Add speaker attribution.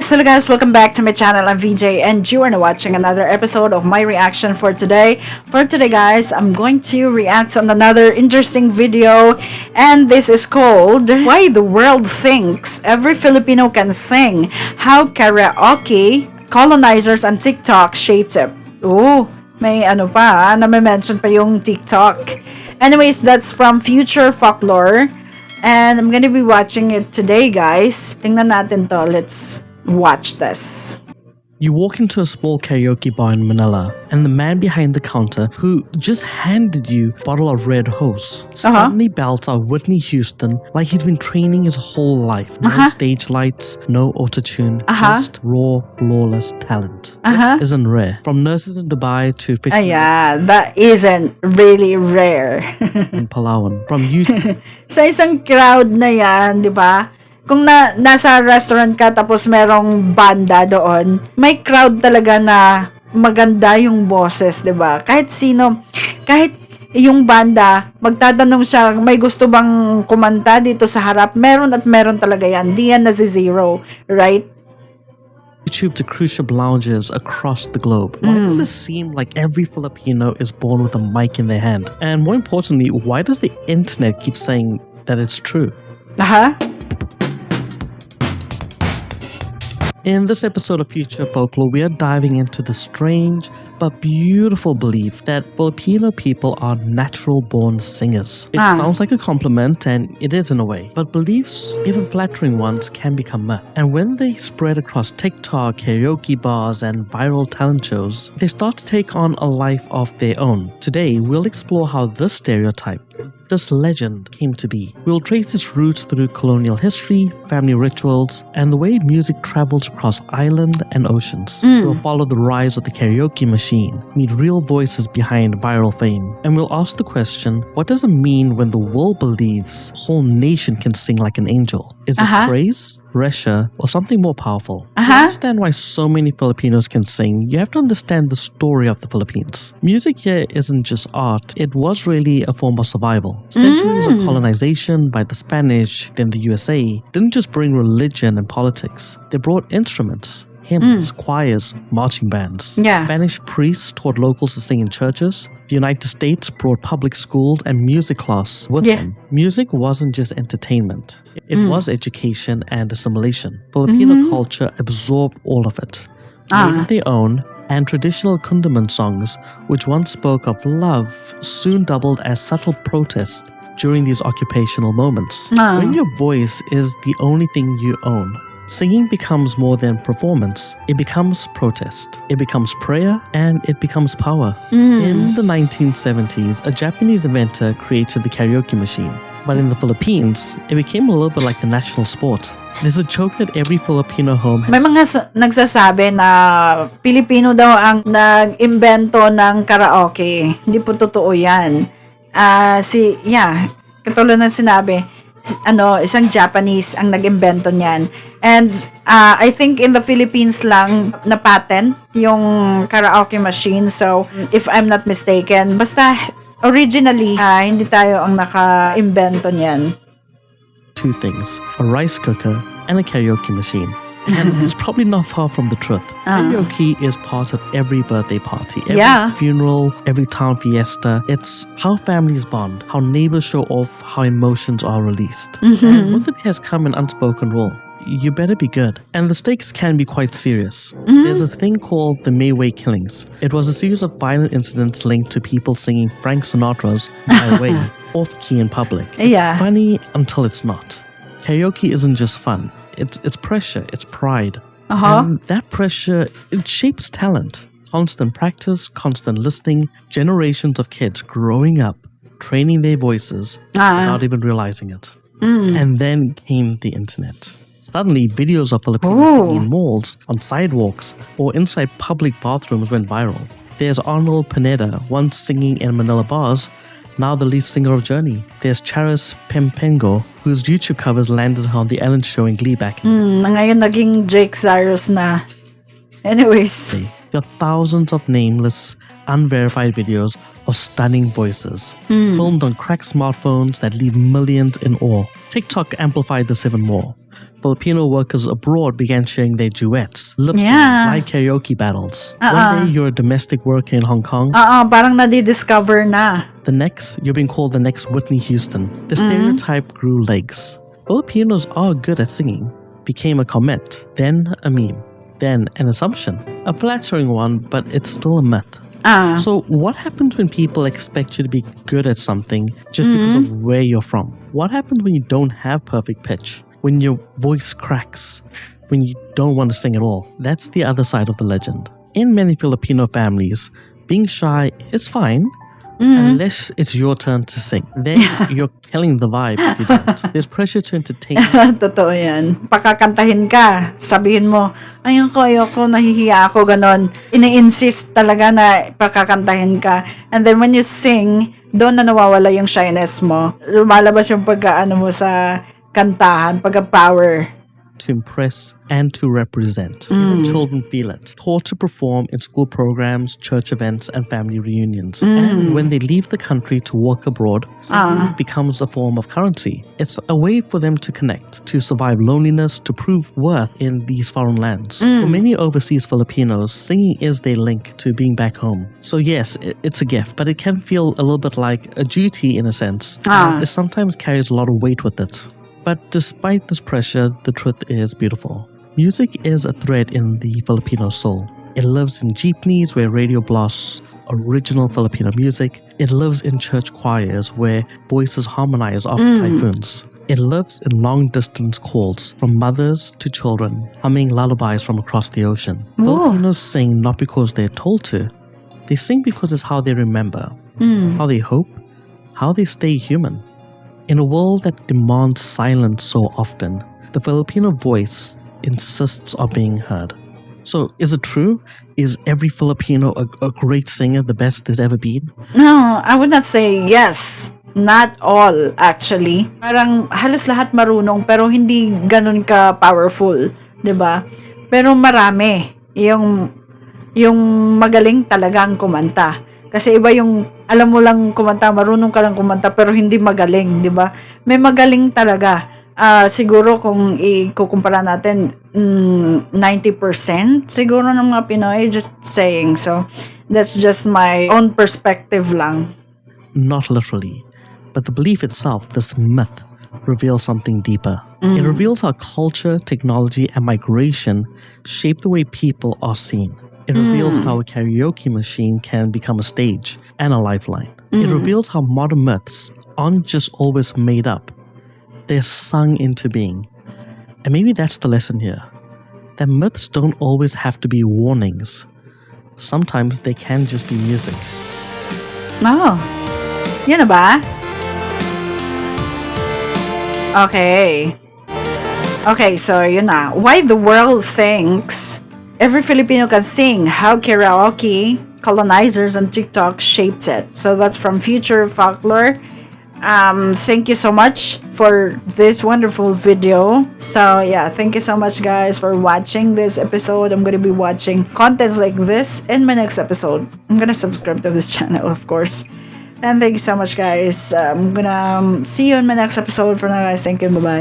Speaker 1: Hello guys, welcome back to my channel. I'm VJ and you are now watching another episode of my reaction for today. For today guys, I'm going to react on another interesting video, and this is called Why the World Thinks Every Filipino Can Sing, How Karaoke, Colonizers and TikTok Shaped It. Oh, may ano pa, na may mention pa yung TikTok. Anyways, that's from Future Folklore. And I'm gonna be watching it today, guys. Tingnan natin to. Let's watch this.
Speaker 2: You walk into a small karaoke bar in Manila, and the man behind the counter, who just handed you a bottle of Red Hose, suddenly belts out Whitney Houston like he's been training his whole life. No stage lights, no autotune, just raw, flawless talent. This isn't rare. From nurses in Dubai to fish
Speaker 1: that isn't really rare.
Speaker 2: in Palawan. From YouTube.
Speaker 1: Sa isang crowd na yan, di ba? Kung nasa restaurant ka tapos merong banda doon, may crowd talaga na maganda yung boses, 'di ba? Kahit sino, kahit yung banda, magtatanong siya, may gusto bang kumanta dito sa harap? Meron at meron talaga yan. Di yan zero, right?
Speaker 2: YouTube to cruise ship lounges across the globe. Why does this seem like every Filipino is born with a mic in their hand? And more importantly, why does the internet keep saying that it's true? In this episode of Future Folklore, we are diving into the strange but beautiful belief that Filipino people are natural-born singers. It sounds like a compliment, and it is in a way, but beliefs, even flattering ones, can become myth. And when they spread across TikTok, karaoke bars, and viral talent shows, they start to take on a life of their own. Today, we'll explore how this stereotype, this legend, came to be. We'll trace its roots through colonial history, family rituals, and the way music travels across island and oceans. We'll follow the rise of the karaoke machine, meet real voices behind viral fame, and we'll ask the question, what does it mean when the world believes a whole nation can sing like an angel? Is it praise, pressure, or something more powerful? To understand why so many Filipinos can sing, you have to understand the story of the Philippines. Music here isn't just art, it was really a form of survival. Centuries of colonization by the Spanish, then the USA, didn't just bring religion and politics, they brought instruments, hymns, choirs, marching bands. Spanish priests taught locals to sing in churches. The United States brought public schools and music class with them. Music wasn't just entertainment. It was education and assimilation. Filipino culture absorbed all of it, made it their own, and traditional Kundaman songs, which once spoke of love, soon doubled as subtle protest during these occupational moments. When your voice is the only thing you own, singing becomes more than performance. It becomes protest. It becomes prayer, and it becomes power. In the 1970s, a Japanese inventor created the karaoke machine. But in the Philippines, it became a little bit like the national sport. There's a joke that every Filipino home has.
Speaker 1: May mga nagsasabi na Pilipino daw ang nag-imbento ng karaoke. Hindi po totoo yan. Katulad na sinabi, isang Japanese ang nag-imbento niyan. And I think in the Philippines lang na patent yung karaoke machine. So, if I'm not mistaken, basta originally, hindi tayo ang naka-imbento niyan.
Speaker 2: Two things, a rice cooker and a karaoke machine. And it's probably not far from the truth. Karaoke is part of every birthday party, every funeral, every town fiesta. It's how families bond, how neighbors show off how emotions are released. And with it has come an unspoken rule. You better be good. And the stakes can be quite serious. There's a thing called the Mayway killings. It was a series of violent incidents linked to people singing Frank Sinatra's My Way off-key in public. It's funny until it's not. Karaoke isn't just fun. It's pressure, it's pride. And that pressure, it shapes talent. Constant practice, constant listening, generations of kids growing up, training their voices without even realizing it. And then came the internet. Suddenly, videos of Filipinos singing in malls, on sidewalks, or inside public bathrooms went viral. There's Arnold Pineda, once singing in Manila bars, now the lead singer of Journey. There's Charis Pempengo, whose YouTube covers landed on The Ellen Show and Glee back.
Speaker 1: Ngayon naging Jake Cyrus na. Anyways.
Speaker 2: There are thousands of nameless, unverified videos of stunning voices, filmed on cracked smartphones that leave millions in awe. TikTok amplified this even more. Filipino workers abroad began sharing their duets, lip sync, live karaoke battles. One day you're a domestic worker in Hong Kong.
Speaker 1: Parang nadi-discover na.
Speaker 2: The next, you're being called the next Whitney Houston. The stereotype grew legs. Filipinos are good at singing. Became a comment, then a meme, then an assumption. A flattering one, but it's still a myth. So what happens when people expect you to be good at something just because of where you're from? What happens when you don't have perfect pitch? When your voice cracks? When you don't want to sing at all? That's the other side of the legend. In many Filipino families, being shy is fine, unless it's your turn to sing. Then you're killing the vibe if you don't. There's pressure to entertain.
Speaker 1: Totoo yan. Pakakantahin ka, sabihin mo, ayoko, nahihiya ako, ganon. Ini-insist talaga na pakakantahin ka. And then when you sing, doon na nawawala yung shyness mo. Lumalabas yung pagka-ano mo sa kantahan, pagka-power.
Speaker 2: To impress and to represent. Even children feel it. Taught to perform in school programs, church events, and family reunions. And when they leave the country to work abroad, singing becomes a form of currency. It's a way for them to connect, to survive loneliness, to prove worth in these foreign lands. For many overseas Filipinos, singing is their link to being back home. So yes, it's a gift, but it can feel a little bit like a duty in a sense. It sometimes carries a lot of weight with it. But despite this pressure, the truth is beautiful. Music is a thread in the Filipino soul. It lives in jeepneys where radio blasts original Filipino music. It lives in church choirs where voices harmonize after typhoons. It lives in long-distance calls from mothers to children, humming lullabies from across the ocean. Filipinos sing not because they're told to. They sing because it's how they remember, how they hope, how they stay human. In a world that demands silence so often, the Filipino voice insists on being heard. So, is it true? Is every Filipino a great singer, the best there's ever been?
Speaker 1: No, I would not say yes. Not all, actually. Parang halos lahat marunong pero hindi ganun ka powerful, 'di ba? Pero marami yung magaling talagang kumanta. Kasi iba yung alam mo lang kumanta, marunong ka lang kumanta pero hindi magaling, 'di ba? May magaling talaga. Siguro kung ikukumpara natin 90% siguro ng mga Pinoy, just saying. So that's just my own perspective lang.
Speaker 2: Not literally, but the belief itself, this myth, reveals something deeper. It reveals how culture, technology, and migration shape the way people are seen. It reveals how a karaoke machine can become a stage and a lifeline. It reveals how modern myths aren't just always made up. They're sung into being. And maybe that's the lesson here. That myths don't always have to be warnings. Sometimes they can just be music.
Speaker 1: Oh, yun na ba? Okay. Okay, so yun na. Why the world thinks every Filipino can sing, how karaoke, colonizers, and TikTok shaped it. So that's from Future Folklore. Thank you so much for this wonderful video. So yeah, thank you so much guys for watching this episode. I'm gonna be watching contents like this in my next episode. I'm gonna subscribe to this channel, of course. And thank you so much guys. I'm gonna see you in my next episode. For now guys, thank you, bye bye.